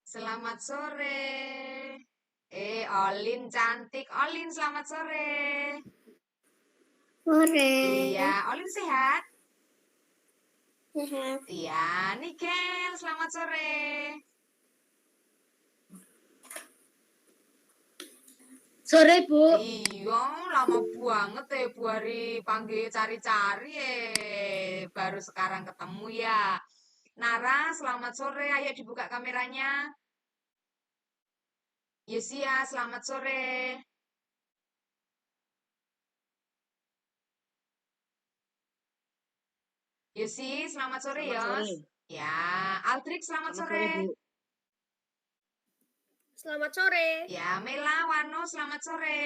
Selamat sore. Olin cantik. Olin, selamat sore. Sore. Iya, Olin sehat? Sehat. Iya, Nikel, selamat sore. Sore, Bu. Iya, lama banget Bu Hari panggil cari-cari baru sekarang ketemu ya. Nara, selamat sore. Ayo dibuka kameranya. Yosia, selamat sore. Yosi, selamat sore, Selamat Yos. sore. Ya, Aldrik, selamat Selamat sore. sore, Bu. Selamat sore. Ya, Mela, Wano, selamat sore.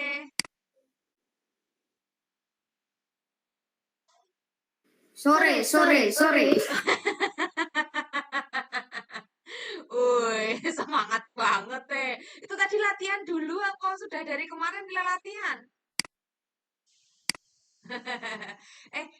Sore. Woi, semangat banget Itu tadi latihan dulu apa sudah dari kemarin mulai latihan?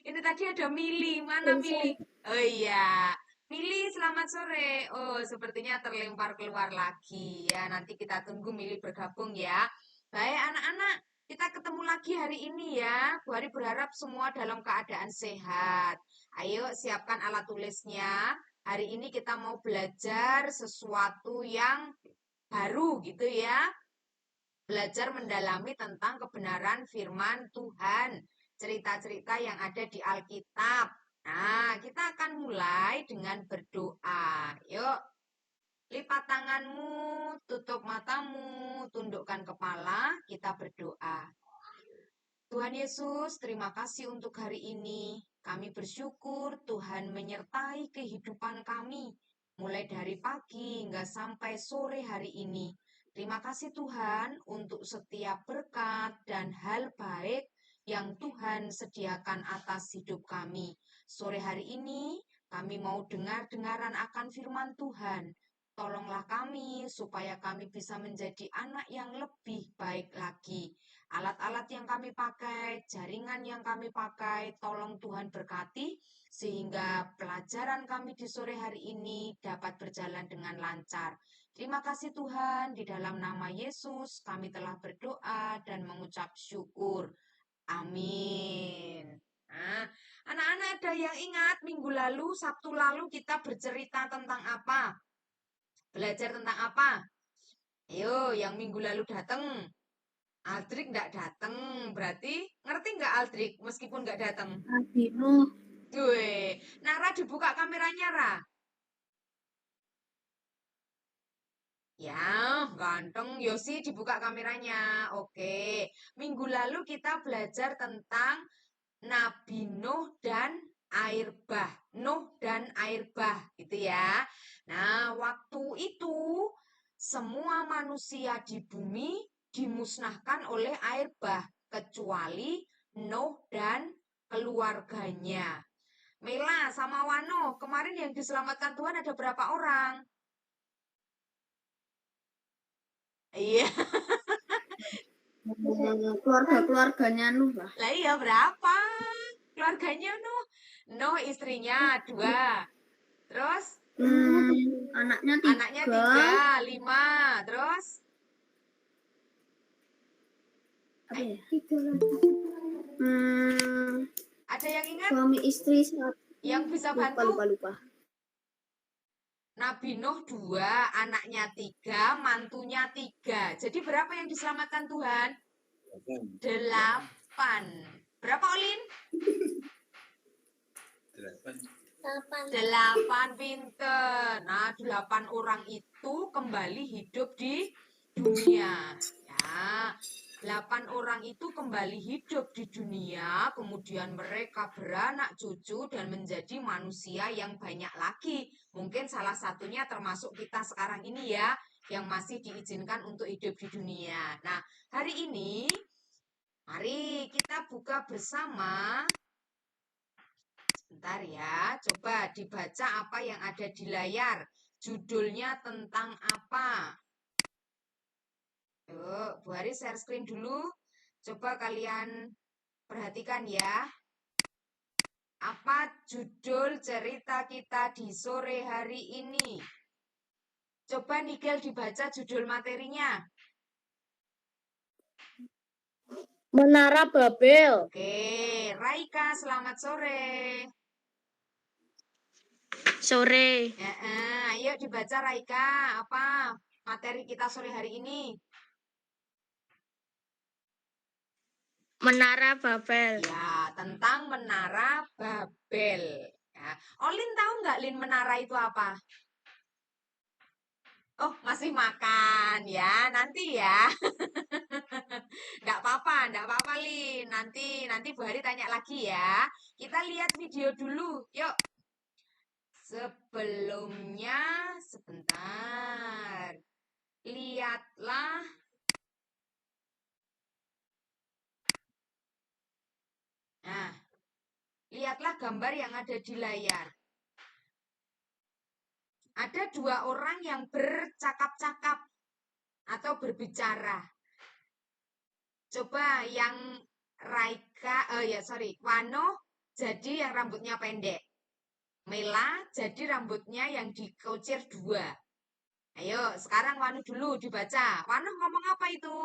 Ini tadi ada Mili. Mana Mili? Oh iya. Mili, selamat sore. Oh, sepertinya terlempar keluar lagi ya. Nanti kita tunggu Mili bergabung ya. Baik, anak-anak. Kita ketemu lagi hari ini ya. Bu Hari berharap semua dalam keadaan sehat. Ayo siapkan alat tulisnya. Hari ini kita mau belajar sesuatu yang baru gitu ya. Belajar mendalami tentang kebenaran firman Tuhan, cerita-cerita yang ada di Alkitab. Nah, kita akan mulai dengan berdoa. Yuk, lipat tanganmu, tutup matamu, tundukkan kepala, kita berdoa. Tuhan Yesus, terima kasih untuk hari ini. Kami bersyukur Tuhan menyertai kehidupan kami, mulai dari pagi hingga sampai sore hari ini. Terima kasih Tuhan untuk setiap berkat dan hal baik yang Tuhan sediakan atas hidup kami. Sore hari ini kami mau dengar-dengaran akan firman Tuhan. Tolonglah kami supaya kami bisa menjadi anak yang lebih baik lagi. Alat-alat yang kami pakai, jaringan yang kami pakai, tolong Tuhan berkati sehingga pelajaran kami di sore hari ini dapat berjalan dengan lancar. Terima kasih Tuhan, di dalam nama Yesus kami telah berdoa dan mengucap syukur. Amin. Nah, anak-anak ada yang ingat minggu lalu, Sabtu lalu kita bercerita tentang apa? Belajar tentang apa? Ayo, yang minggu lalu datang. Aldrik nggak datang, berarti ngerti nggak Aldrik meskipun nggak datang? Albino. Gue, Nara dibuka kameranya Ra. Ya, ganteng. Yosi dibuka kameranya. Oke. Minggu lalu kita belajar tentang Nabi Nuh dan air bah. Nuh dan air bah, gitu ya. Nah, waktu itu semua manusia di bumi dimusnahkan oleh air bah, kecuali Nuh dan keluarganya. Mela sama Wano, kemarin yang diselamatkan Tuhan ada berapa orang? Iya. Keluarganya Nuh lah. Lah iya berapa? Keluarganya Nuh. Nuh istrinya 2. Terus Anaknya anaknya 3, 5. Terus Apa ya? 3 lagi. ada yang ingat? Suami istri 1. Yang bisa bantu? Lupa. Nabi Nuh 2, anaknya 3, mantunya 3. Jadi berapa yang diselamatkan Tuhan? 8. Berapa Olin? 8 pinter. Nah, 8 orang itu kembali hidup di dunia. Ya, 8 orang itu kembali hidup di dunia, kemudian mereka beranak cucu dan menjadi manusia yang banyak lagi. Mungkin salah satunya termasuk kita sekarang ini ya, yang masih diizinkan untuk hidup di dunia. Nah, hari ini, mari kita buka bersama. Sebentar ya, coba dibaca apa yang ada di layar. Judulnya tentang apa? Yuk, Bu Hari share screen dulu. Coba kalian perhatikan ya. Apa judul cerita kita di sore hari ini? Coba Nigel dibaca judul materinya. Menara Babel. Oke, Raika, selamat sore. Sore. Ayo dibaca Raika, apa materi kita sore hari ini? Menara Babel. Ya, tentang Menara Babel. Ya. Olin tahu nggak Lin menara itu apa? Oh, masih makan ya, nanti ya. Nggak apa-apa Lin. Nanti Bu Hari tanya lagi ya. Kita lihat video dulu, yuk. Sebelumnya, sebentar. Lihatlah. Nah, lihatlah gambar yang ada di layar. Ada dua orang yang bercakap-cakap atau berbicara. Coba yang Wano jadi yang rambutnya pendek. Mela jadi rambutnya yang dikucir dua. Ayo, sekarang Wano dulu dibaca. Wano ngomong apa itu?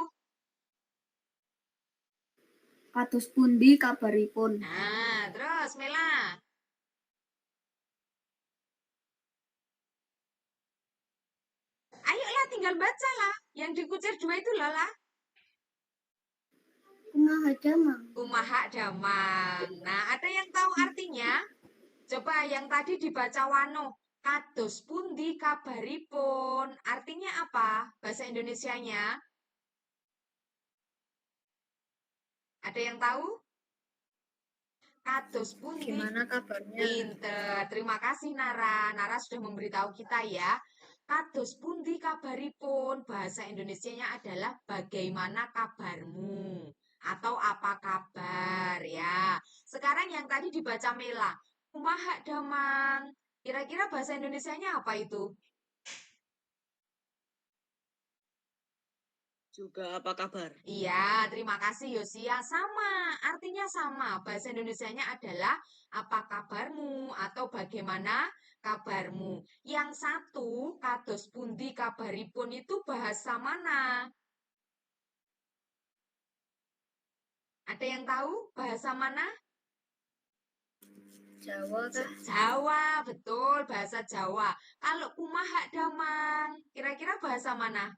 Kados pundi kabaripun? Nah, terus Mela. Ayolah tinggal baca lah. Yang dikucir dua itu lah. Kumaha damang. Kumaha damang. Nah, ada yang tahu artinya? Coba yang tadi dibaca Wano. Kados pundi kabaripun. Artinya apa? Bahasa Indonesianya? Ada yang tahu? Kados pundi. Gimana kabarnya? Pinter. Terima kasih Nara. Nara sudah memberitahu kita ya. Kados pundi kabaripun. Bahasa Indonesianya adalah bagaimana kabarmu atau apa kabar ya. Sekarang yang tadi dibaca Mela. Kumaha damang. Kira-kira bahasa Indonesianya apa itu? Juga apa kabar? Iya, terima kasih Yosia. Sama, artinya sama. Bahasa Indonesianya adalah apa kabarmu atau bagaimana kabarmu. Yang satu, kados pundi kabaripun itu bahasa mana? Ada yang tahu bahasa mana? Jawa kah? Jawa, betul, bahasa Jawa. Kalau kumaha damang, kira-kira bahasa mana?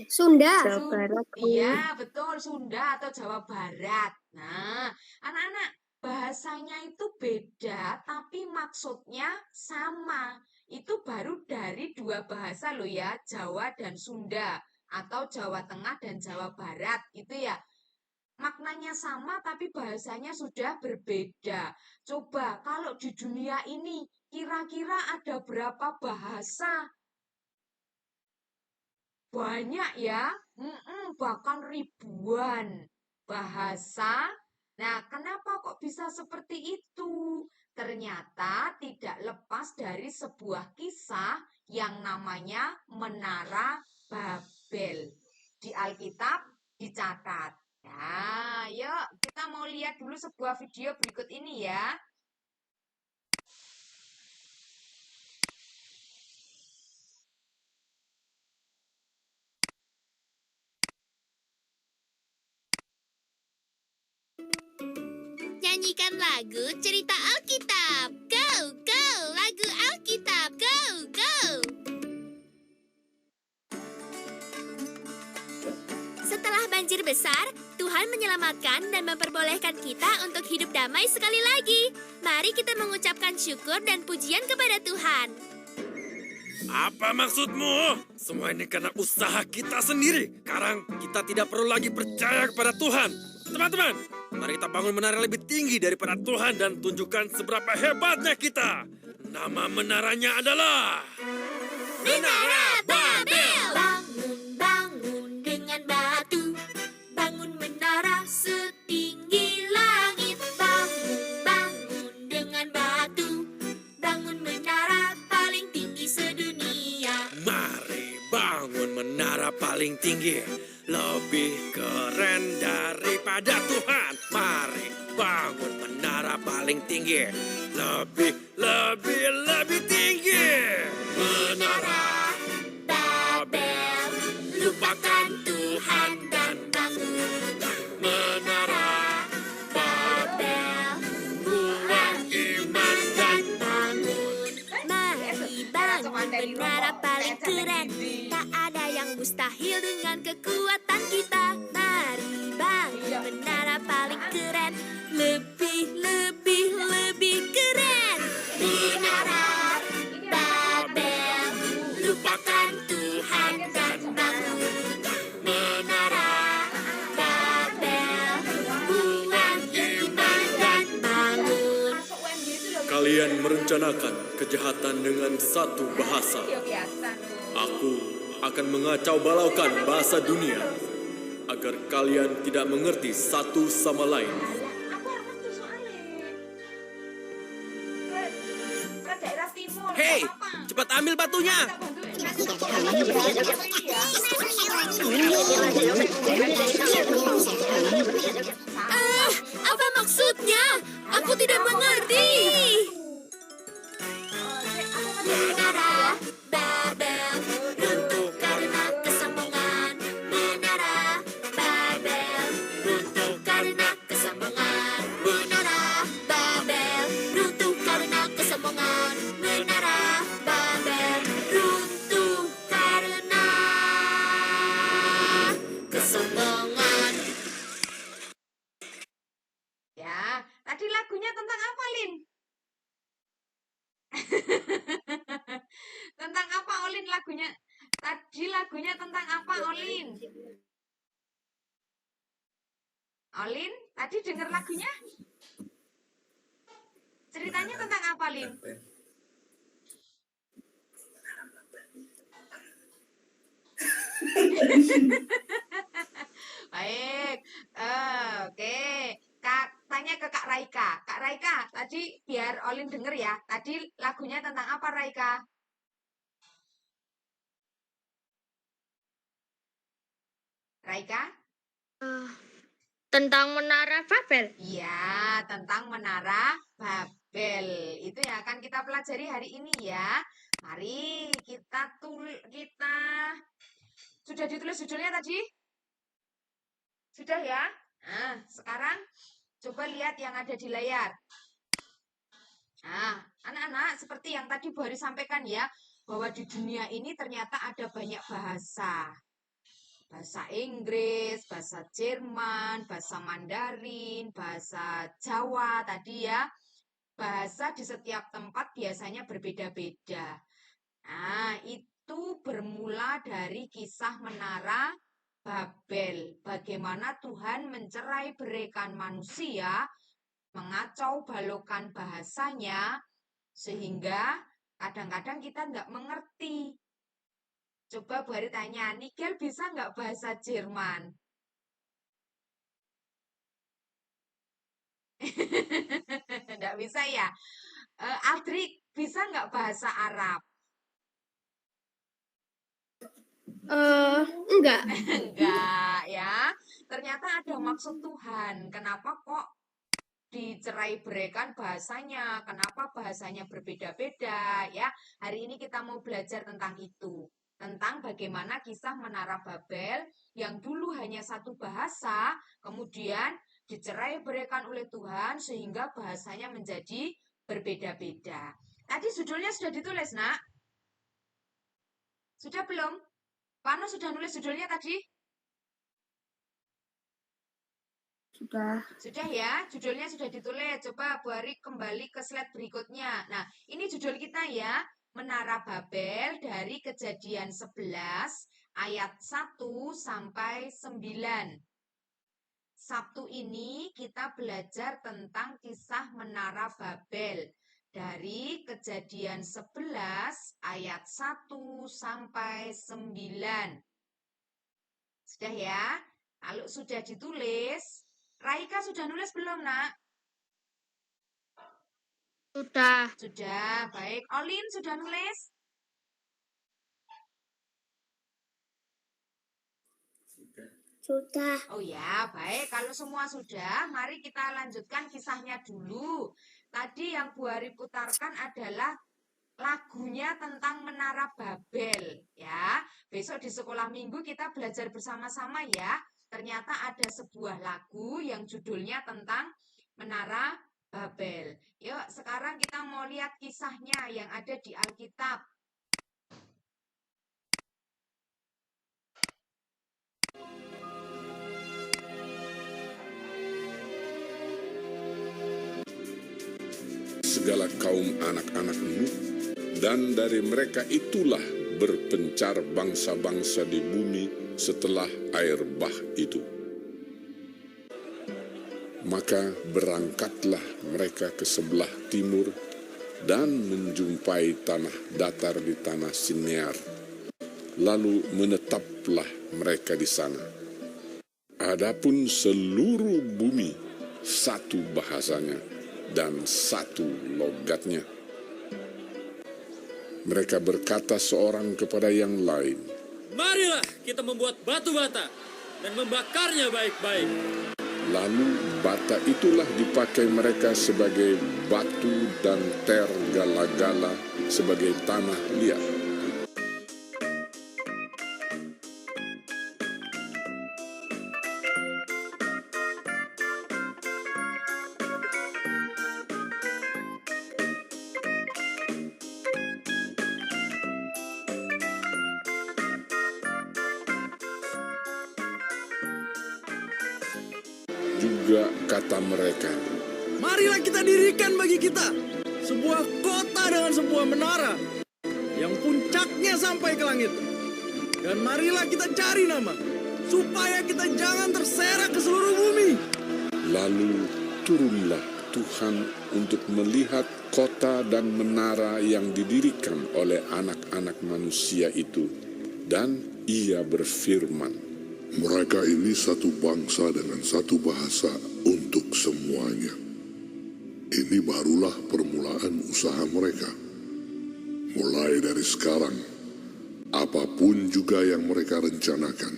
Sunda. Jawa Barat. Iya, betul, Sunda atau Jawa Barat. Nah, anak-anak, bahasanya itu beda, tapi maksudnya sama. Itu baru dari dua bahasa loh ya, Jawa dan Sunda. Atau Jawa Tengah dan Jawa Barat, gitu ya. Maknanya sama, tapi bahasanya sudah berbeda. Coba, kalau di dunia ini, kira-kira ada berapa bahasa? Banyak ya, bahkan ribuan bahasa. Nah, kenapa kok bisa seperti itu? Ternyata tidak lepas dari sebuah kisah yang namanya Menara Babel. Di Alkitab dicatat. Nah, yuk kita mau lihat dulu sebuah video berikut ini ya. Nyanyikan lagu cerita Alkitab. Go, go, lagu Alkitab. Go, go. Setelah banjir besar, Tuhan menyelamatkan dan memperbolehkan kita untuk hidup damai sekali lagi. Mari kita mengucapkan syukur dan pujian kepada Tuhan. Apa maksudmu? Semua ini karena usaha kita sendiri. Sekarang kita tidak perlu lagi percaya kepada Tuhan. Teman-teman, mari kita bangun menara lebih tinggi daripada Tuhan dan tunjukkan seberapa hebatnya kita. Nama menaranya adalah Menara Babel. Bangun, bangun dengan batu. Bangun menara setinggi langit. Bangun, bangun dengan batu. Bangun menara paling tinggi sedunia. Mari bangun menara paling tinggi. Lebih keren daripada Tuhan. Mari bangun menara paling tinggi. Lebih tinggi. menara paling keren. Tak ada yang mustahil dengan kekuatan kita. Mari bangun menara paling keren. Lebih, lebih, lebih keren. Menara Babel, lupakan Tuhan dan bangun. Menara Babel, buang iman dan bangun. Kalian merencanakan kejahatan dengan satu bahasa. Ya biasa no. Aku akan mengacau balaukan bahasa dunia agar kalian tidak mengerti satu sama lain. Aku harus tuh soalnya. Ke daerah timur. Hei, nggak apa-apa. cepat ambil batunya. Kita bantuin. Apa maksudnya? Aku tidak mengerti. Menara Babel runtuh karena kesombongan. Menara Babel runtuh karena kesombongan. Menara Babel runtuh karena kesombongan. Menara Babel runtuh karena kesombongan. Ya, tadi lagunya tentang apa, Lin? Tentang apa, Olin, lagunya? Tadi lagunya tentang apa, Olin? Olin, tadi dengar lagunya? Ceritanya tentang apa, Lin? Baik, oke. Tanya ke Kak Raika. Kak Raika, tadi biar Olin denger ya. Tadi lagunya tentang apa, Raika? Raika? Tentang menara Babel. Iya, tentang Menara Babel. Itu yang akan kita pelajari hari ini ya. Mari kita sudah ditulis judulnya tadi? Sudah ya? Nah, sekarang coba lihat yang ada di layar. Nah, anak-anak seperti yang tadi Bu Hari sampaikan ya, bahwa di dunia ini ternyata ada banyak bahasa. Bahasa Inggris, bahasa Jerman, bahasa Mandarin, bahasa Jawa tadi ya. Bahasa di setiap tempat biasanya berbeda-beda. Nah, itu bermula dari kisah Menara Babel. Bagaimana Tuhan mencerai beraikan manusia, mengacau balaukan bahasanya, sehingga kadang-kadang kita nggak mengerti. Coba Bu Hari tanya, Nigel bisa nggak bahasa Jerman? Nggak bisa ya? Aldrik, bisa nggak bahasa Arab? Enggak. Enggak ya. Ternyata ada maksud Tuhan. Kenapa kok dicerai beraikan bahasanya? Kenapa bahasanya berbeda-beda ya? Hari ini kita mau belajar tentang itu. Tentang bagaimana kisah Menara Babel yang dulu hanya satu bahasa, kemudian dicerai beraikan oleh Tuhan sehingga bahasanya menjadi berbeda-beda. Tadi judulnya sudah ditulis, Nak? Sudah belum? Pano sudah nulis judulnya tadi? Sudah. Sudah ya, judulnya sudah ditulis. Coba Bu Ari kembali ke slide berikutnya. Nah, ini judul kita ya, Menara Babel dari Kejadian 11 ayat 1 sampai 9. Sabtu ini kita belajar tentang kisah Menara Babel dari Kejadian 11 ayat 1 sampai 9. Sudah ya? Kalau sudah ditulis, Raika sudah nulis belum, Nak? Sudah. Sudah, baik. Olin sudah nulis? Sudah. Oh ya, baik. Kalau semua sudah, mari kita lanjutkan kisahnya dulu. Tadi yang Bu Hari putarkan adalah lagunya tentang Menara Babel, ya. Besok di sekolah minggu kita belajar bersama-sama ya. Ternyata ada sebuah lagu yang judulnya tentang Menara Babel. Yuk, sekarang kita mau lihat kisahnya yang ada di Alkitab. segala kaum anak-anak Nuh, dan dari mereka itulah berpencar bangsa-bangsa di bumi setelah air bah itu. Maka berangkatlah mereka ke sebelah timur dan menjumpai tanah datar di tanah Sinear. Lalu menetaplah mereka di sana. Adapun seluruh bumi satu bahasanya dan satu logatnya. Mereka berkata seorang kepada yang lain, Marilah kita membuat batu bata dan membakarnya baik-baik. lalu bata itulah dipakai mereka sebagai batu dan tergala-gala sebagai tanah liat. Juga kata mereka, Marilah kita dirikan bagi kita sebuah kota dengan sebuah menara yang puncaknya sampai ke langit. Dan marilah kita cari nama supaya kita jangan terserak ke seluruh bumi. lalu turunlah Tuhan untuk melihat kota dan menara yang didirikan oleh anak-anak manusia itu. Dan ia berfirman, Mereka ini satu bangsa dengan satu bahasa untuk semuanya. Ini barulah permulaan usaha mereka. Mulai dari sekarang, apapun juga yang mereka rencanakan,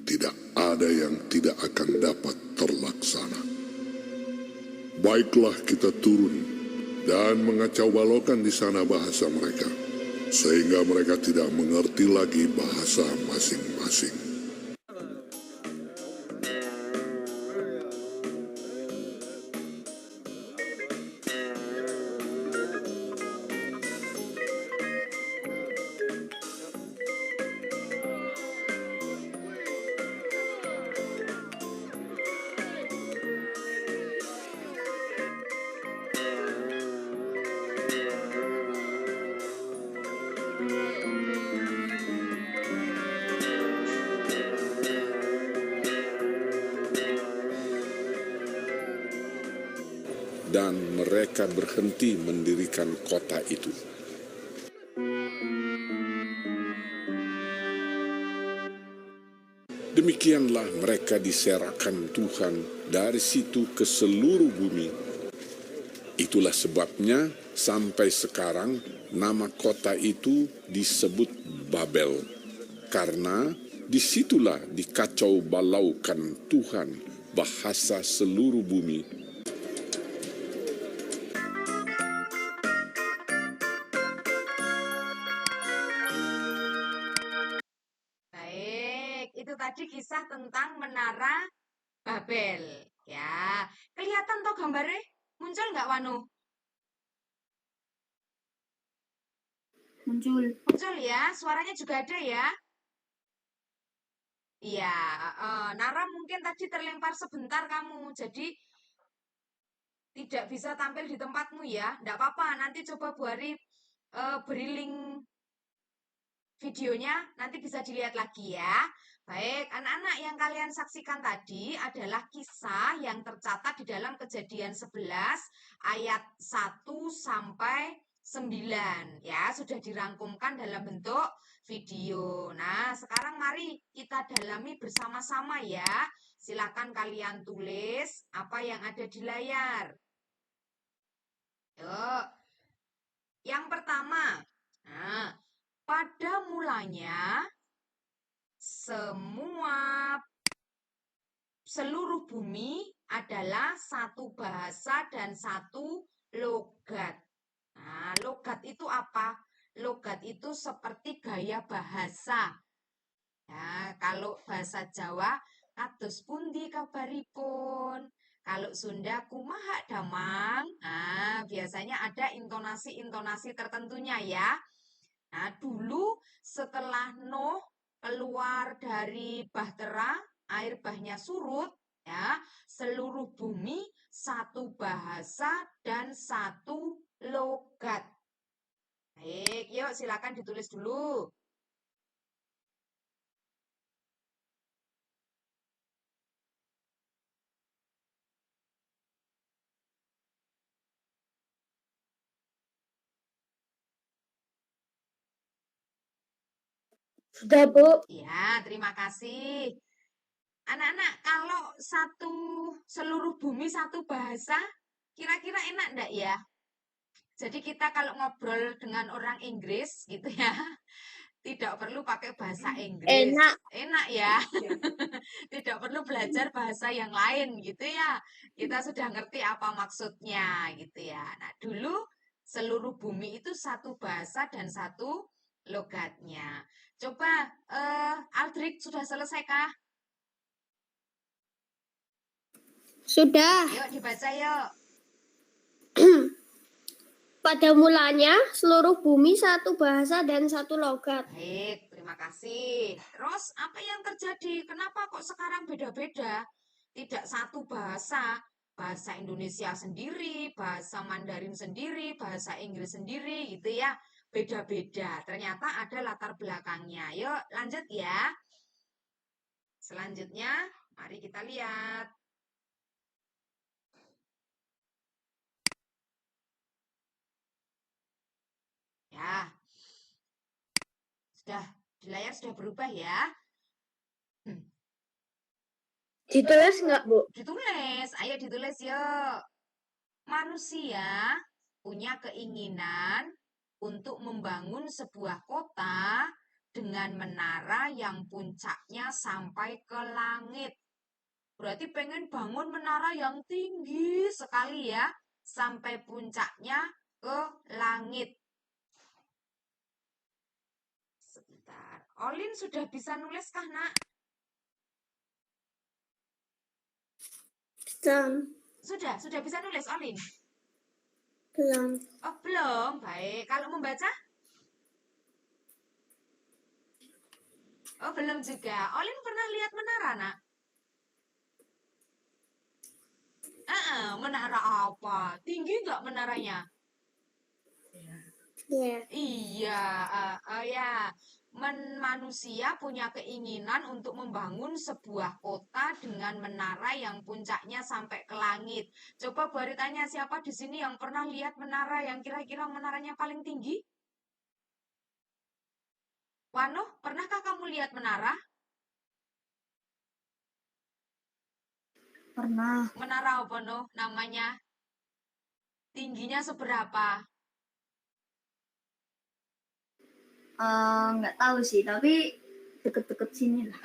tidak ada yang tidak akan dapat terlaksana. Baiklah kita turun dan mengacau balaukan di sana bahasa mereka, sehingga mereka tidak mengerti lagi bahasa masing-masing. dan mereka berhenti mendirikan kota itu. Demikianlah mereka diserahkan Tuhan dari situ ke seluruh bumi. Itulah sebabnya sampai sekarang nama kota itu disebut Babel, karena disitulah dikacau balaukan Tuhan bahasa seluruh bumi. Baik, itu tadi kisah tentang Menara Babel. Ya, kelihatan toh gambarnya? Muncul nggak, Wanu? Muncul. Muncul ya, suaranya juga ada ya. Iya, Nara mungkin tadi terlempar sebentar kamu, jadi tidak bisa tampil di tempatmu ya. Nggak apa-apa, nanti coba Bu Ari beri link videonya, nanti bisa dilihat lagi ya. Baik, anak-anak yang kalian saksikan tadi adalah kisah yang tercatat di dalam Kejadian 11 ayat 1 sampai 9 ya, sudah dirangkumkan dalam bentuk video. Nah, sekarang mari kita dalami bersama-sama ya. Silakan kalian tulis apa yang ada di layar. Yuk. Yang pertama, nah, pada mulanya seluruh bumi adalah satu bahasa dan satu logat. Nah, logat itu apa? Logat itu seperti gaya bahasa. Ya, kalau bahasa Jawa, kados pundi kabaripun. Kalau Sunda, kumaha damang. Nah, biasanya ada intonasi-intonasi tertentunya ya. Nah, dulu setelah Nuh keluar dari bahtera, air bahnya surut, ya, seluruh bumi satu bahasa, dan satu logat. Baik, yuk silakan ditulis dulu. Sudah, Bu. Ya, terima kasih. Anak-anak, kalau seluruh bumi satu bahasa, kira-kira enak enggak ya? Jadi kita kalau ngobrol dengan orang Inggris gitu ya, tidak perlu pakai bahasa Inggris. Enak. Enak ya. Tidak perlu belajar bahasa yang lain gitu ya. Kita sudah ngerti apa maksudnya gitu ya. Nah, dulu seluruh bumi itu satu bahasa dan satu logatnya. Coba Aldrik sudah selesaikah? Sudah. Yuk dibaca yuk. Pada mulanya, seluruh bumi satu bahasa dan satu logat. Baik, terima kasih. Terus apa yang terjadi? Kenapa kok sekarang beda-beda? Tidak satu bahasa, bahasa Indonesia sendiri, bahasa Mandarin sendiri, bahasa Inggris sendiri gitu ya. Beda-beda. Ternyata ada latar belakangnya. Yuk, lanjut ya. Selanjutnya, mari kita lihat. Ya, sudah di layar sudah berubah ya. Ditulis nggak, Bu? Ditulis, ayo ditulis yuk. Manusia punya keinginan untuk membangun sebuah kota dengan menara yang puncaknya sampai ke langit. Berarti pengen bangun menara yang tinggi sekali ya, sampai puncaknya ke langit. Sebentar, Olin sudah bisa nulis kah, Nak? Sudah bisa nulis, Olin? Belum. Oh, belum. Baik. Kalau membaca? Oh, belum juga. Olin pernah lihat menara, Nak? Menara apa? Tinggi nggak menaranya? Ya. Iya, ya. Manusia punya keinginan untuk membangun sebuah kota dengan menara yang puncaknya sampai ke langit. Coba Bu Ari tanya siapa di sini yang pernah lihat menara yang kira-kira menaranya paling tinggi? Wano, pernahkah kamu lihat menara? Pernah. Menara apa no namanya? Tingginya seberapa? Nggak tahu sih, tapi deket-deket sini lah.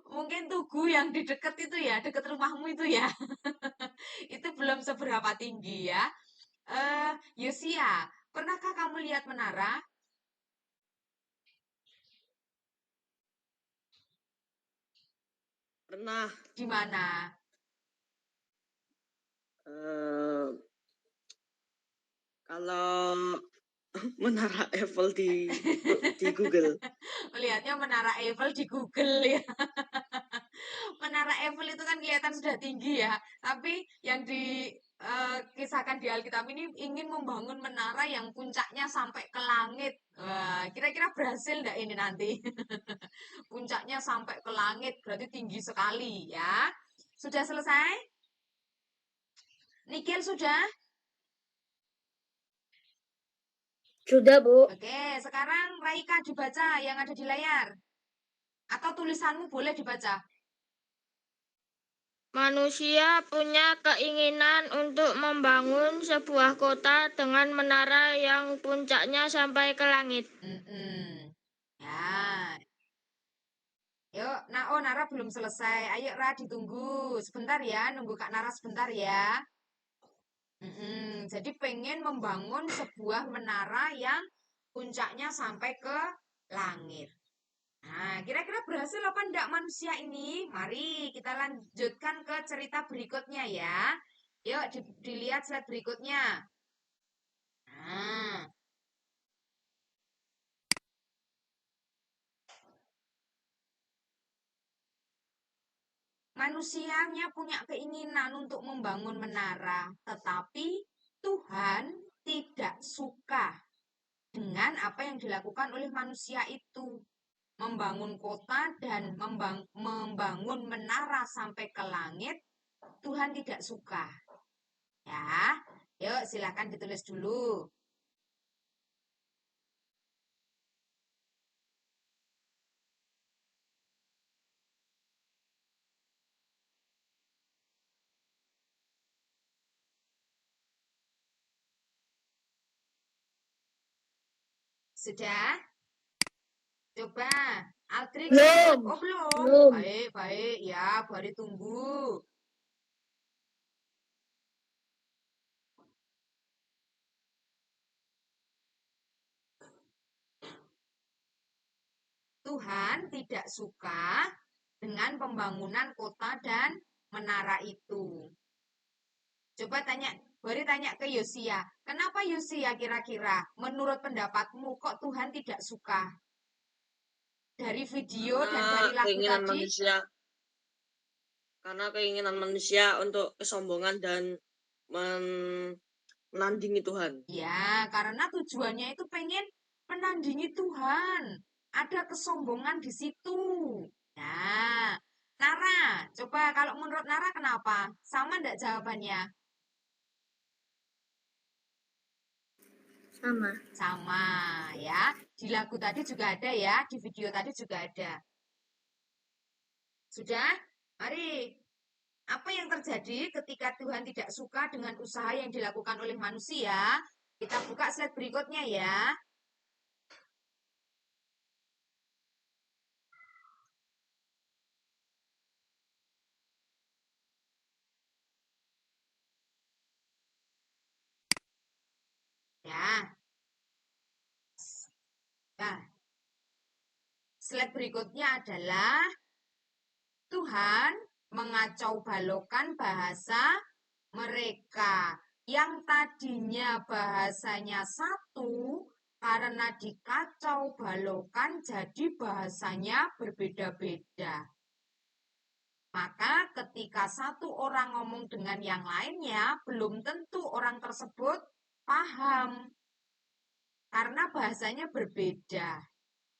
Mungkin tugu yang di dekat itu ya, dekat rumahmu itu ya. Itu belum seberapa tinggi ya. Yosia, pernahkah kamu lihat menara? Pernah. Di mana? Kalau menara Eiffel di Google. Melihatnya menara Eiffel di Google ya. Menara Eiffel itu kan kelihatan sudah tinggi ya, tapi yang dikisahkan di Alkitab ini ingin membangun menara yang puncaknya sampai ke langit. Wah, kira-kira berhasil enggak ini nanti? Puncaknya sampai ke langit, berarti tinggi sekali ya. Sudah selesai? Nikel sudah? Sudah, Bu. Oke, sekarang Raika dibaca yang ada di layar. Atau tulisanmu boleh dibaca. Manusia punya keinginan untuk membangun sebuah kota dengan menara yang puncaknya sampai ke langit. Ya. Yuk, oh Nara belum selesai. Ayo Ra ditunggu sebentar ya, nunggu Kak Nara sebentar ya. Jadi pengen membangun sebuah menara yang puncaknya sampai ke langit. Nah, kira-kira berhasil apa enggak manusia ini? Mari kita lanjutkan ke cerita berikutnya ya. Yuk dilihat slide berikutnya. Nah, Manusianya punya keinginan untuk membangun menara, tetapi Tuhan tidak suka dengan apa yang dilakukan oleh manusia itu. Membangun kota dan membangun menara sampai ke langit, Tuhan tidak suka. Ya, yuk silakan ditulis dulu. Sudah? Coba, Aldrich. Belum. Oh, belum. Belum. Baik, baik. Ya, baru tunggu. Tuhan tidak suka dengan pembangunan kota dan menara itu. Coba tanya ke Yosia. Kenapa Yosia kira-kira menurut pendapatmu kok Tuhan tidak suka? Dari video dan dari lagu tadi? Karena keinginan manusia untuk kesombongan dan menandingi Tuhan. Ya, karena tujuannya itu pengen menandingi Tuhan. Ada kesombongan di situ. Nah, Nara, coba kalau menurut Nara kenapa? Sama enggak jawabannya? Sama. Sama ya. Di lagu tadi juga ada ya, di video tadi juga ada. Sudah? Mari. Apa yang terjadi ketika Tuhan tidak suka dengan usaha yang dilakukan oleh manusia? Kita buka slide berikutnya ya. Ya. Nah, slide berikutnya adalah Tuhan mengacau balokkan bahasa mereka yang tadinya bahasanya satu karena dikacau balokkan jadi bahasanya berbeda-beda. Maka ketika satu orang ngomong dengan yang lainnya, belum tentu orang tersebut paham karena bahasanya berbeda.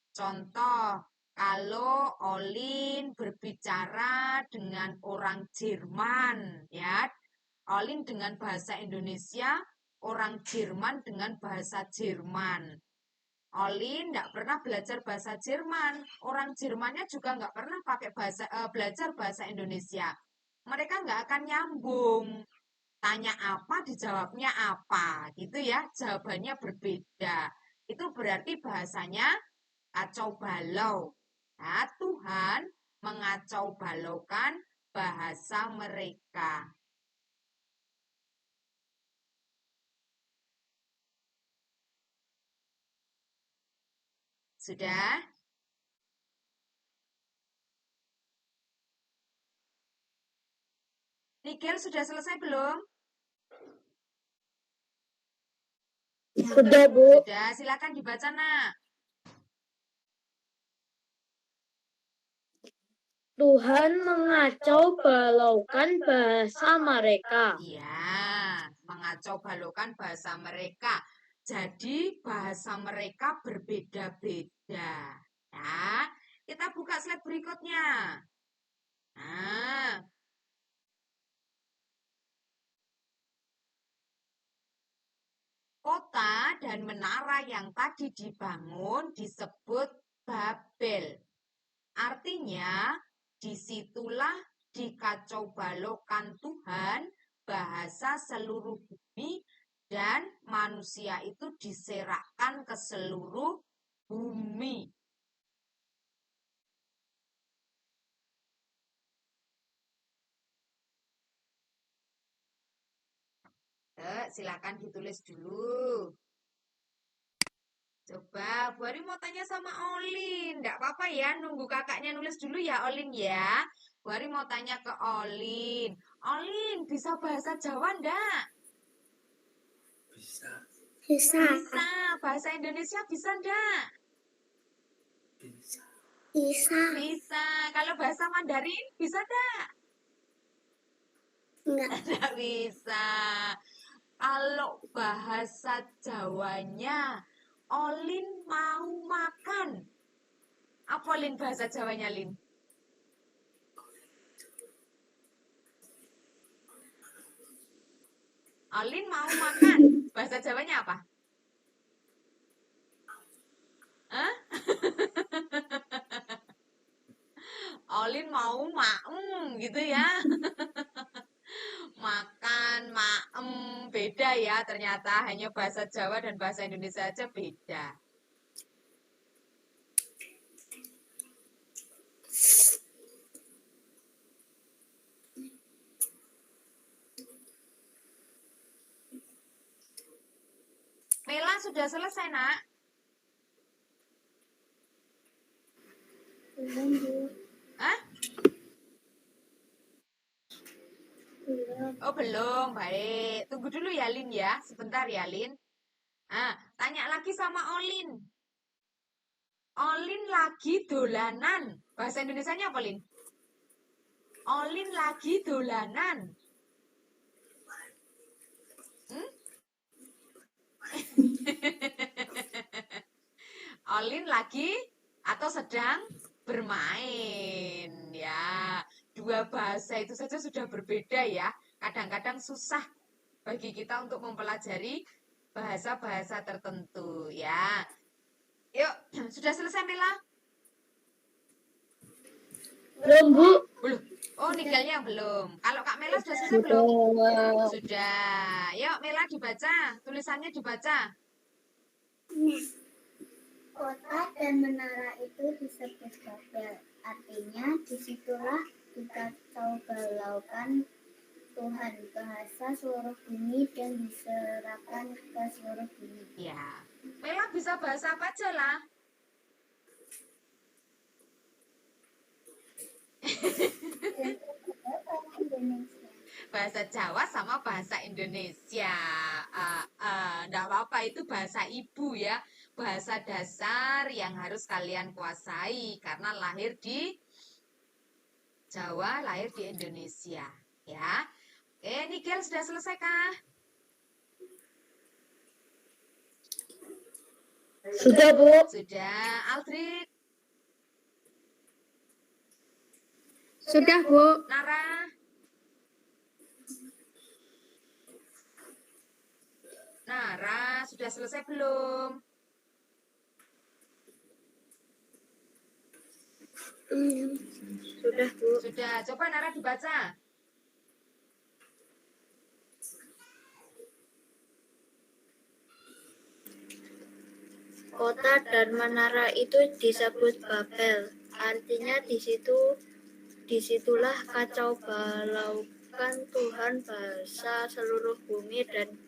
Contoh, kalau Olin berbicara dengan orang Jerman, ya, Olin dengan bahasa Indonesia, orang Jerman dengan bahasa Jerman. Olin nggak pernah belajar bahasa Jerman, orang Jermannya juga nggak pernah belajar bahasa Indonesia. Mereka nggak akan nyambung. Tanya apa, dijawabnya apa, gitu ya. Jawabannya berbeda. Itu berarti bahasanya kacau balau. Nah, Tuhan mengacau balaukan bahasa mereka. Sudah? Nigel sudah selesai belum? Sudah, Bu. Sudah, silakan dibaca, Nak. Tuhan mengacau balaukan bahasa mereka. Iya, mengacau balaukan bahasa mereka. Jadi bahasa mereka berbeda-beda. Ya, kita buka slide berikutnya. Nah, kota dan menara yang tadi dibangun disebut Babel. Artinya, disitulah dikacau balaukan Tuhan bahasa seluruh bumi dan manusia itu diserakkan ke seluruh bumi. Silakan ditulis dulu. Coba, Bu Ari mau tanya sama Olin. Nggak apa-apa ya, nunggu kakaknya nulis dulu ya, Olin ya. Bu Ari mau tanya ke Olin. Olin, bisa bahasa Jawa nggak? Bisa. Bisa. Bahasa Indonesia bisa nggak? Bisa. Bisa. Kalau bahasa Mandarin bisa nggak? Nggak bisa. Kalau bahasa Jawanya, Olin mau makan. Apa Lin bahasa Jawanya Lin? Olin mau makan. Bahasa Jawanya apa? Hah? Olin mau maem gitu ya. Makan, maem, beda ya ternyata. Hanya bahasa Jawa dan bahasa Indonesia aja beda. Mela sudah selesai, Nak? Hah? Oh, belum. Baik. Tunggu dulu ya, Lin ya. Sebentar ya, Lin. Tanya lagi sama Olin. Olin lagi dolanan. Bahasa Indonesianya apa, Lin? Olin lagi dolanan. Olin lagi atau sedang bermain ya. Dua bahasa itu saja sudah berbeda ya. Kadang-kadang susah bagi kita untuk mempelajari bahasa-bahasa tertentu ya. Yuk, sudah selesai Mela? Belum, Bu. Belum. Oh, nikelnya belum. Kalau Kak Mela sudah selesai belum? Sudah. Yuk, Mela dibaca. Tulisannya dibaca. Kota dan menara itu disebut Babel. Artinya disitulah dikacau balaukan Tuhan, bahasa seluruh bumi dan diserahkan ke seluruh bumi. Ya. Mela bisa bahasa apa aja lah? Indonesia. Bahasa Jawa sama bahasa Indonesia. Nggak apa-apa, itu bahasa ibu ya. Bahasa dasar yang harus kalian kuasai karena lahir di Jawa, lahir di Indonesia ya. Oke, Nigel sudah selesai kah? Sudah, Bu. Sudah. Aldrik, Sudah, Bu. Nara, Nara sudah selesai belum? Sudah, Bu. Sudah. Coba Nara dibaca. Kota dan menara itu disebut Babel. Artinya disitulah kacau balaukan Tuhan, bahasa seluruh bumi dan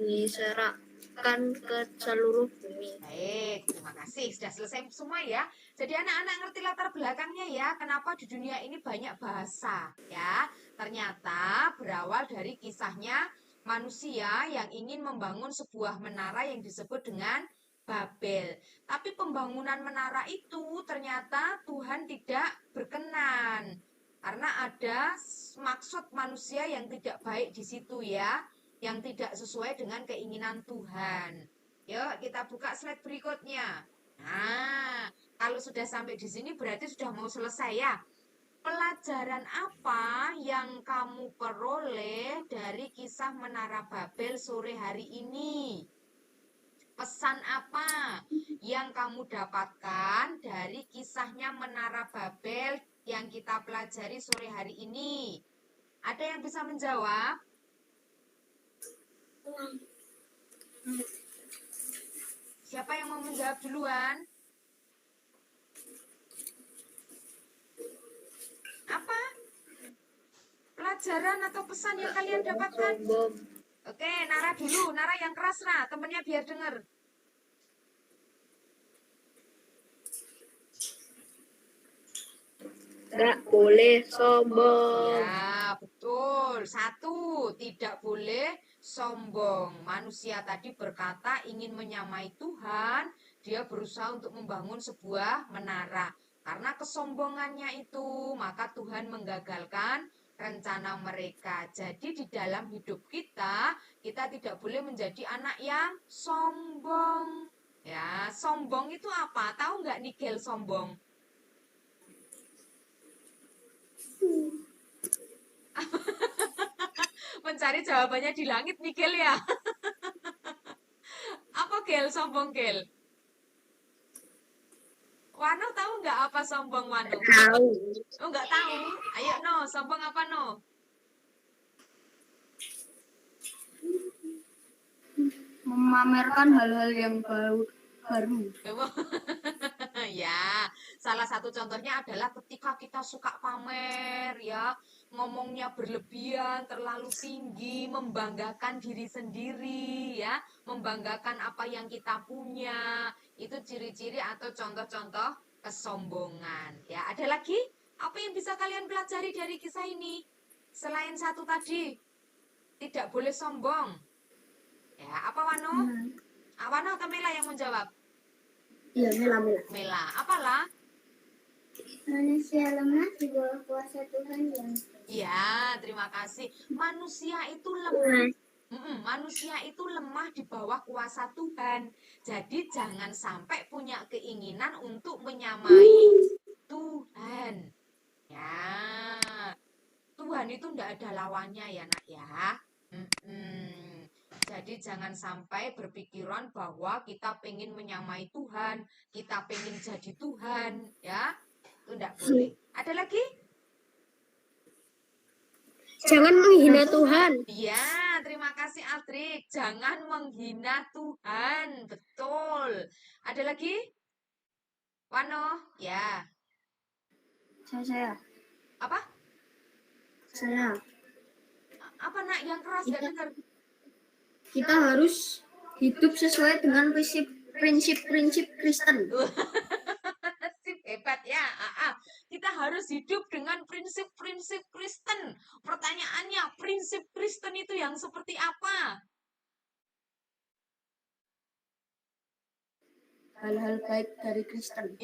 diserahkan ke seluruh bumi. Baik, terima kasih. Sudah selesai semua ya. Jadi anak-anak ngerti latar belakangnya ya. Kenapa di dunia ini banyak bahasa ya. Ternyata berawal dari kisahnya manusia yang ingin membangun sebuah menara yang disebut dengan Babel. Tapi pembangunan menara itu ternyata Tuhan tidak berkenan. Karena ada maksud manusia yang tidak baik di situ ya. Yang tidak sesuai dengan keinginan Tuhan. Yuk, kita buka slide berikutnya. Nah, kalau sudah sampai di sini berarti sudah mau selesai ya. Pelajaran apa yang kamu peroleh dari kisah Menara Babel sore hari ini? Pesan apa yang kamu dapatkan dari kisahnya Menara Babel yang kita pelajari sore hari ini? Ada yang bisa menjawab? Siapa yang mau menjawab duluan? Apa? Pelajaran atau pesan yang kalian dapatkan? Oke, Nara dulu. Nara yang keras, Ra. Temennya biar denger. Nggak boleh sombong. Ya, betul. Satu, tidak boleh sombong. Manusia tadi berkata ingin menyamai Tuhan. Dia berusaha untuk membangun sebuah menara. Karena kesombongannya itu, maka Tuhan menggagalkan rencana mereka. Jadi di dalam hidup kita tidak boleh menjadi anak yang sombong. Ya, sombong itu apa? Tahu nggak Nigel sombong? Mencari jawabannya di langit Nigel ya. Apa Gel sombong Gel? Wano tahu nggak apa sombong Wano? Tahu. Oh nggak tahu? Ayo no, sombong apa no? Memamerkan hal-hal yang baru. Ya, salah satu contohnya adalah ketika kita suka pamer ya, ngomongnya berlebihan, terlalu tinggi, membanggakan diri sendiri ya, membanggakan apa yang kita punya. Itu ciri-ciri atau contoh-contoh kesombongan. Ya, ada lagi? Apa yang bisa kalian pelajari dari kisah ini? Selain satu tadi, tidak boleh sombong. Ya, apa Wano? Wano atau Mela yang menjawab? Iya, Mela. Mela, apalah? Manusia lemah di bawah kuasa Tuhan yang Ya, terima kasih. Manusia itu lemah. Manusia itu lemah di bawah kuasa Tuhan. Jadi jangan sampai punya keinginan untuk menyamai Tuhan. Ya, Tuhan itu tidak ada lawannya ya nak ya. Jadi jangan sampai berpikiran bahwa kita pengen menyamai Tuhan, kita pengen jadi Tuhan, ya. Itu tidak boleh. Ada lagi? Jangan menghina Tuhan. Ya, terima kasih Aldrik. Jangan menghina Tuhan. Betul. Ada lagi? Wano? Ya. Saya. Apa? Saya. Apa nak yang keras gak dengar? Kita harus hidup sesuai dengan prinsip-prinsip Kristen. Sip, hebat ya. Kita harus hidup dengan prinsip-prinsip Kristen. Pertanyaannya, prinsip Kristen itu yang seperti apa? Hal-hal baik dari Kristen.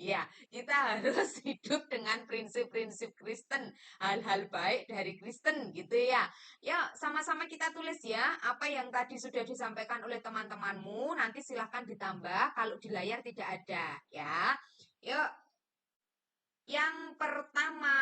Ya, kita harus hidup dengan prinsip-prinsip Kristen, hal-hal baik dari Kristen gitu ya. Ya, sama-sama kita tulis ya, apa yang tadi sudah disampaikan oleh teman-temanmu, nanti silahkan ditambah kalau di layar tidak ada ya. Yuk, yang pertama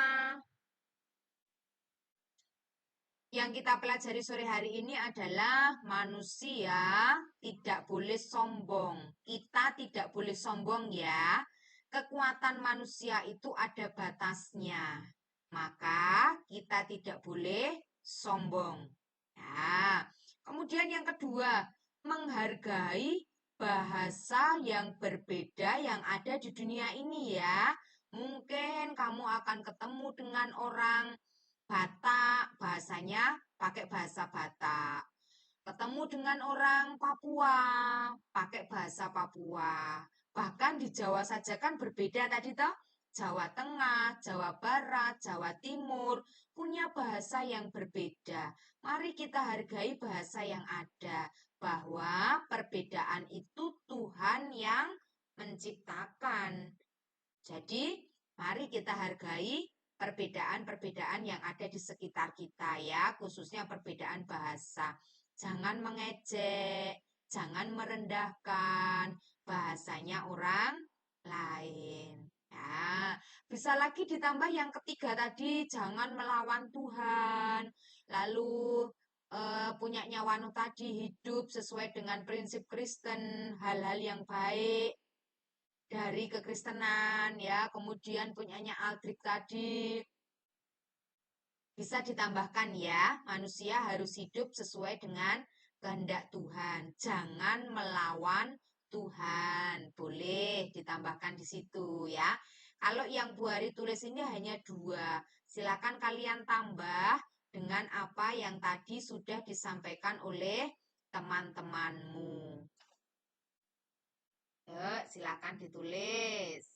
yang kita pelajari sore hari ini adalah manusia tidak boleh sombong. Kita tidak boleh sombong ya. Kekuatan manusia itu ada batasnya. Maka kita tidak boleh sombong. Nah, kemudian yang kedua, menghargai bahasa yang berbeda yang ada di dunia ini ya. Mungkin kamu akan ketemu dengan orang Batak, bahasanya pakai bahasa Batak. Ketemu dengan orang Papua, pakai bahasa Papua. Bahkan di Jawa saja kan berbeda tadi toh. Jawa Tengah, Jawa Barat, Jawa Timur punya bahasa yang berbeda. Mari kita hargai bahasa yang ada, bahwa perbedaan itu Tuhan yang menciptakan. Jadi, mari kita hargai perbedaan-perbedaan yang ada di sekitar kita ya, khususnya perbedaan bahasa. Jangan mengejek, jangan merendahkan bahasanya orang lain. Ya, bisa lagi ditambah yang ketiga tadi, jangan melawan Tuhan. Lalu punyanya Wano tadi hidup sesuai dengan prinsip Kristen, hal-hal yang baik dari kekristenan ya. Kemudian punyanya Aldrich tadi bisa ditambahkan ya, manusia harus hidup sesuai dengan kehendak Tuhan. Jangan melawan Tuhan. Boleh ditambahkan di situ ya. Kalau yang Bu Hari tulis ini hanya 2. Silakan kalian tambah dengan apa yang tadi sudah disampaikan oleh teman-temanmu. Yuk, silakan ditulis.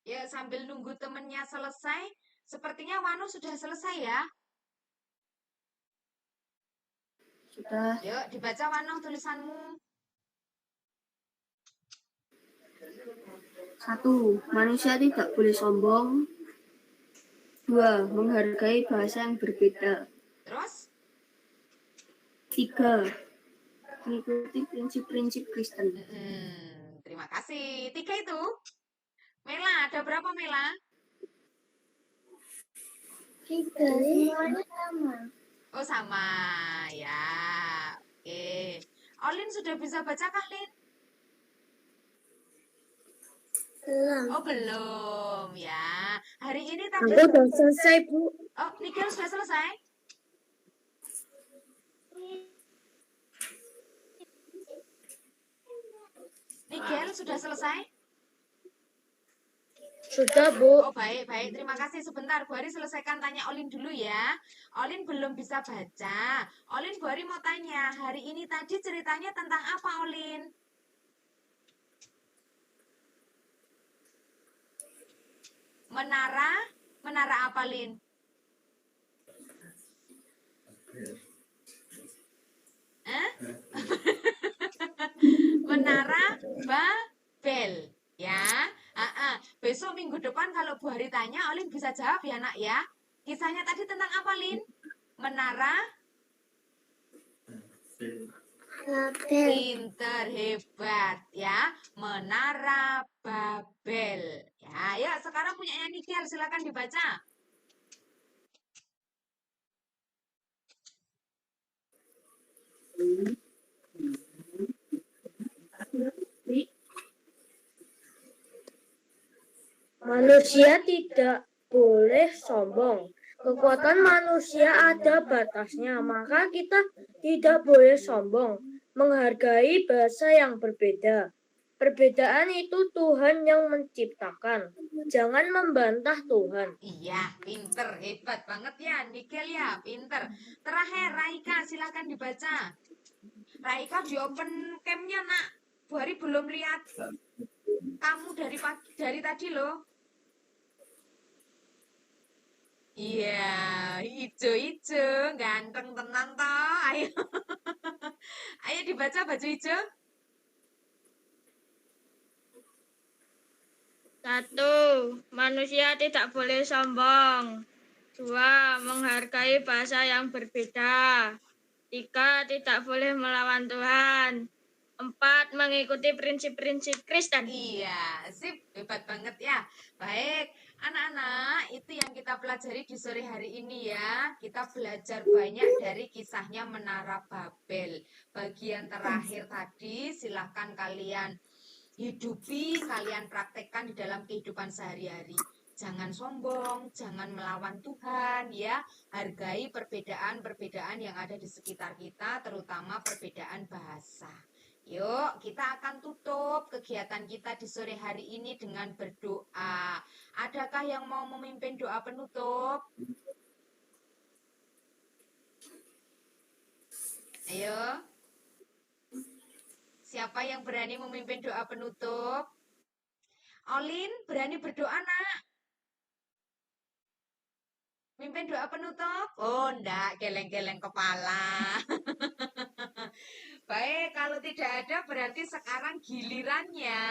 Ya, sambil nunggu temennya selesai, sepertinya Wanu sudah selesai ya. Sudah. Yuk, dibaca Wanu tulisanmu. 1. Manusia tidak boleh sombong. 2. Menghargai bahasa yang berbeda. Terus? 3. Mengikuti prinsip-prinsip Kristen. Terima kasih. 3 itu. Mela, ada berapa Mela? 3. Semuanya sama. Oh, sama. Ya. Oke. Olin sudah bisa baca kah, Lin? Belum. Oh, belum. Ya. Hari ini tadi... Aku udah selesai, Bu. Oh, Nigel sudah selesai? Nigel sudah selesai? Sudah, Bu. Oh, baik. Terima kasih. Sebentar, Bu Ari selesaikan tanya Olin dulu ya. Olin belum bisa baca. Olin, Bu Ari mau tanya. Hari ini tadi ceritanya tentang apa, Olin? Menara apa, Lin? Menara Babel, ya. Besok minggu depan kalau Bu Hari tanya, Olin bisa jawab ya, Nak ya. Kisahnya tadi tentang apa, Lin? Menara Babel. Pinter, hebat ya. Menara Babel. Ya, sekarang punyanya Nikel, silakan dibaca. Manusia tidak boleh sombong. Kekuatan manusia ada batasnya, maka kita tidak boleh sombong. Menghargai bahasa yang berbeda. Perbedaan itu Tuhan yang menciptakan. Jangan membantah Tuhan. Iya, pinter, hebat banget ya, Nikel ya, pinter. Terakhir, Raika, silakan dibaca. Raika di open cam-nya, Nak. Bu Hari belum lihat kamu dari tadi loh. Iya, hijau-hijau, ganteng tenan toh. Ayo. Ayo dibaca baju hijau. 1. Manusia tidak boleh sombong. 2. Menghargai bahasa yang berbeda. 3. Tidak boleh melawan Tuhan. 4. Mengikuti prinsip-prinsip Kristen. Iya, sip, hebat banget ya. Baik, anak-anak, itu yang kita pelajari di sore hari ini ya. Kita belajar banyak dari kisahnya Menara Babel. Bagian terakhir tadi, silahkan kalian hidupi, kalian praktekkan di dalam kehidupan sehari-hari. Jangan sombong, jangan melawan Tuhan ya. Hargai perbedaan-perbedaan yang ada di sekitar kita, terutama perbedaan bahasa. Yuk, kita akan tutup kegiatan kita di sore hari ini dengan berdoa. Adakah yang mau memimpin doa penutup? Ayo. Siapa yang berani memimpin doa penutup? Olin, berani berdoa, Nak? Mimpin doa penutup? Oh, enggak, geleng-geleng kepala. Baik, kalau tidak ada berarti sekarang gilirannya.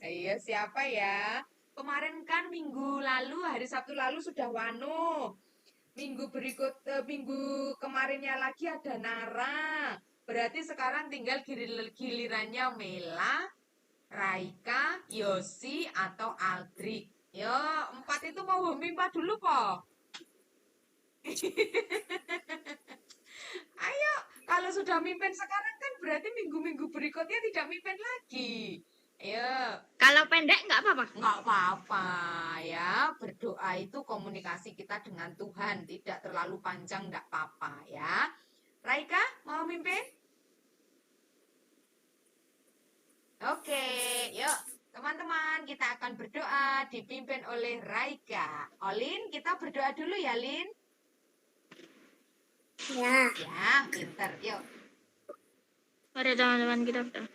Iya, siapa ya? Kemarin kan minggu lalu, hari Sabtu lalu sudah Wanu. Minggu kemarinnya lagi ada Nara. Berarti sekarang tinggal gilirannya Mela, Raika, Yosi, atau Aldrik. Yo, 4 itu mau mimpa dulu, po. Ayo, kalau sudah mimpin sekarang kan berarti minggu-minggu berikutnya tidak mimpin lagi. Ayo. Kalau pendek nggak apa-apa. Nggak apa-apa ya. Berdoa itu komunikasi kita dengan Tuhan. Tidak terlalu panjang, nggak apa-apa ya. Raika, mau mimpin? Oke, yuk. Teman-teman, kita akan berdoa dipimpin oleh Raika. Olin, kita berdoa dulu ya, Lin. Ya. Ya, pinter. Yuk. Mari teman-teman kita berdoa.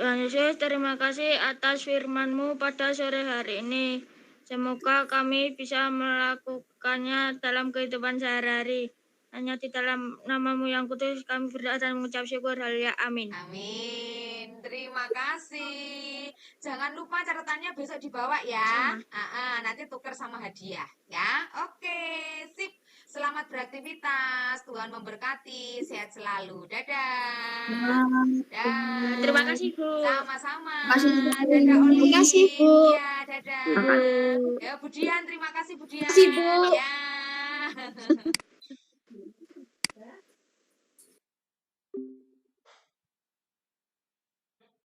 Tuhan Yesus, terima kasih atas firman-Mu pada sore hari ini. Semoga kami bisa melakukannya dalam kehidupan sehari-hari. Hanya di dalam namamu yang kudus kami berdoa dan mengucap syukur. Haleluya. Amin. Amin. Terima kasih. Jangan lupa catatannya besok dibawa ya. Nanti tuker sama hadiah ya. Oke, sip. Selamat beraktivitas. Tuhan memberkati. Sehat selalu. Dadah. Dadah. Terima kasih, Bu. Sama-sama. Terima kasih, Bu. Dadah Olin. Terima kasih, Bu. Ya, dadah. Ya, Budian, terima kasih Budian. Terima kasih, Bu. Ya.